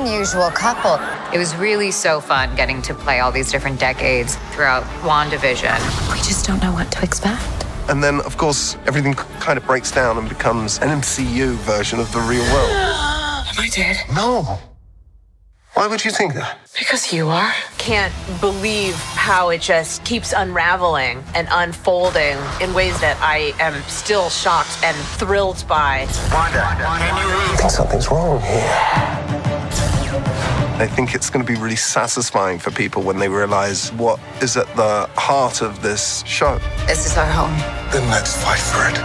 unusual couple. It was really so fun getting to play all these different decades throughout Wandavision. We just don't know what to expect. And then, of course, everything kind of breaks down and becomes an MCU version of the real world. Am I dead? No. Why would you think that? Because you are. Can't believe how it just keeps unraveling and unfolding in ways that I am still shocked and thrilled by. Wanda, I think something's wrong here. I think it's going to be really satisfying for people when they realize what is at the heart of this show. This is our home. Then let's fight for it.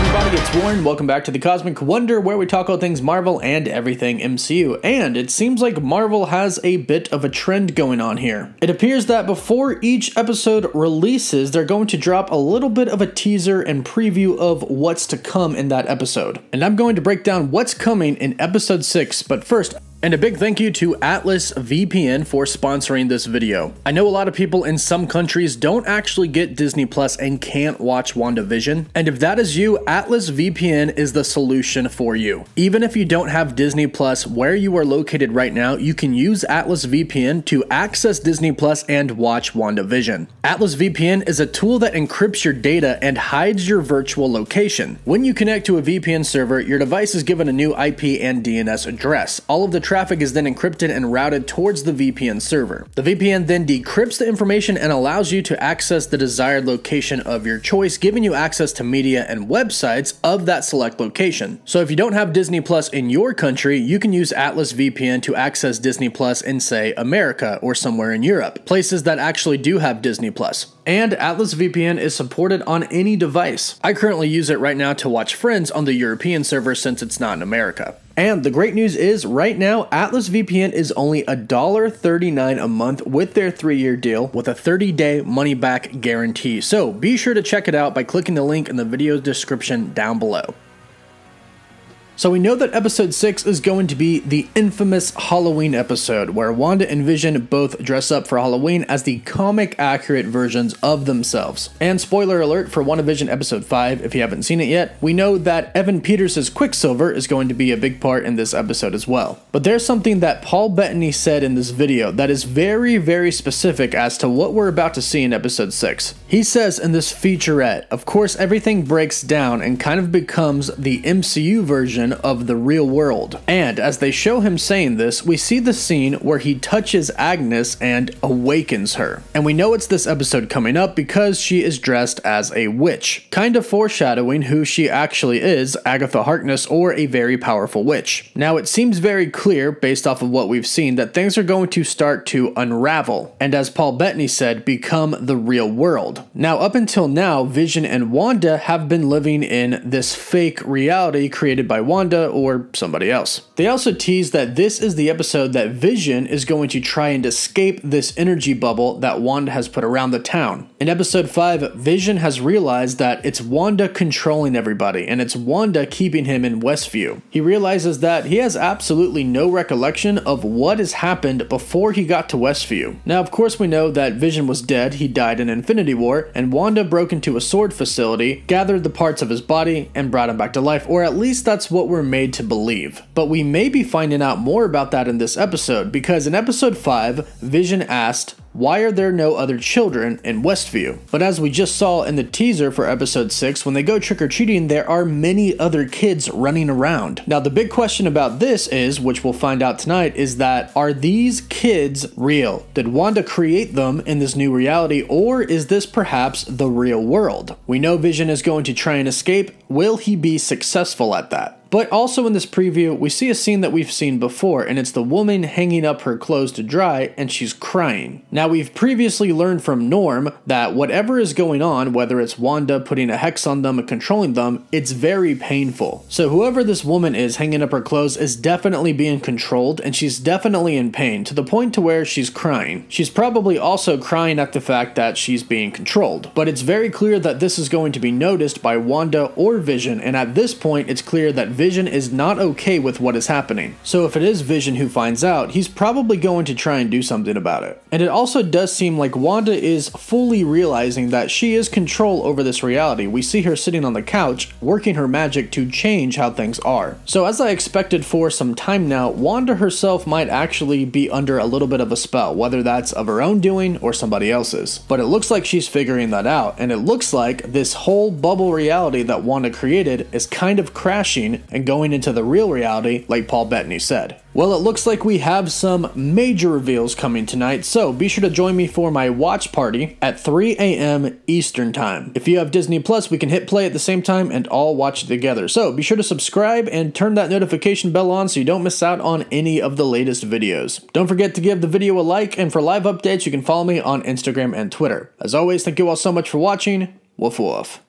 Everybody, it's Warren. Welcome back to the Cosmic Wonder, where we talk all things Marvel and everything MCU. And it seems like Marvel has a bit of a trend going on here. It appears that before each episode releases, they're going to drop a little bit of a teaser and preview of what's to come in that episode. And I'm going to break down what's coming in episode 6, but first, and a big thank you to Atlas VPN for sponsoring this video. I know a lot of people in some countries don't actually get Disney Plus and can't watch WandaVision, and if that is you, Atlas VPN is the solution for you. Even if you don't have Disney Plus where you are located right now, you can use Atlas VPN to access Disney Plus and watch WandaVision. Atlas VPN is a tool that encrypts your data and hides your virtual location. When you connect to a VPN server, your device is given a new IP and DNS address. All of the traffic is then encrypted and routed towards the VPN server. The VPN then decrypts the information and allows you to access the desired location of your choice, giving you access to media and websites of that select location. So if you don't have Disney Plus in your country, you can use Atlas VPN to access Disney Plus in, say, America or somewhere in Europe, places that actually do have Disney Plus. And Atlas VPN is supported on any device. I currently use it right now to watch Friends on the European server since it's not in America. And the great news is, right now, Atlas VPN is only $1.39 a month with their 3-year deal with a 30-day money-back guarantee. So be sure to check it out by clicking the link in the video description down below. So we know that episode 6 is going to be the infamous Halloween episode, where Wanda and Vision both dress up for Halloween as the comic-accurate versions of themselves. And spoiler alert for WandaVision episode 5, if you haven't seen it yet, we know that Evan Peters' Quicksilver is going to be a big part in this episode as well. But there's something that Paul Bettany said in this video that is very, very specific as to what we're about to see in episode 6. He says in this featurette, of course everything breaks down and kind of becomes the MCU version of the real world. And as they show him saying this, we see the scene where he touches Agnes and awakens her. And we know it's this episode coming up because she is dressed as a witch, kind of foreshadowing who she actually is, Agatha Harkness, or a very powerful witch. Now it seems very clear, based off of what we've seen, that things are going to start to unravel, and as Paul Bettany said, become the real world. Now up until now, Vision and Wanda have been living in this fake reality created by Wanda or somebody else. They also tease that this is the episode that Vision is going to try and escape this energy bubble that Wanda has put around the town. In episode 5, Vision has realized that it's Wanda controlling everybody, and it's Wanda keeping him in Westview. He realizes that he has absolutely no recollection of what has happened before he got to Westview. Now, of course, we know that Vision was dead, he died in Infinity War, and Wanda broke into a sword facility, gathered the parts of his body, and brought him back to life, or at least that's what we're made to believe. But we may be finding out more about that in this episode, because in episode 5, Vision asked, why are there no other children in Westview? But as we just saw in the teaser for episode 6, when they go trick-or-treating, there are many other kids running around. Now the big question about this is, which we'll find out tonight, is that are these kids real? Did Wanda create them in this new reality, or is this perhaps the real world? We know Vision is going to try and escape. Will he be successful at that? But also in this preview, we see a scene that we've seen before, and it's the woman hanging up her clothes to dry, and she's crying. Now, we've previously learned from Norm that whatever is going on, whether it's Wanda putting a hex on them and controlling them, it's very painful. So whoever this woman is hanging up her clothes is definitely being controlled, and she's definitely in pain, to the point to where she's crying. She's probably also crying at the fact that she's being controlled. But it's very clear that this is going to be noticed by Wanda or Vision, and at this point, it's clear that Vision is not okay with what is happening. So if it is Vision who finds out, he's probably going to try and do something about it. And it also also does seem like Wanda is fully realizing that she is control over this reality. We see her sitting on the couch, working her magic to change how things are. So as I expected for some time now, Wanda herself might actually be under a little bit of a spell, whether that's of her own doing or somebody else's. But it looks like she's figuring that out, and it looks like this whole bubble reality that Wanda created is kind of crashing and going into the real reality, like Paul Bettany said. Well, it looks like we have some major reveals coming tonight, so be sure to join me for my watch party at 3 a.m. Eastern Time. If you have Disney Plus, we can hit play at the same time and all watch it together. So be sure to subscribe and turn that notification bell on so you don't miss out on any of the latest videos. Don't forget to give the video a like, and for live updates, you can follow me on Instagram and Twitter. As always, thank you all so much for watching. Woof woof.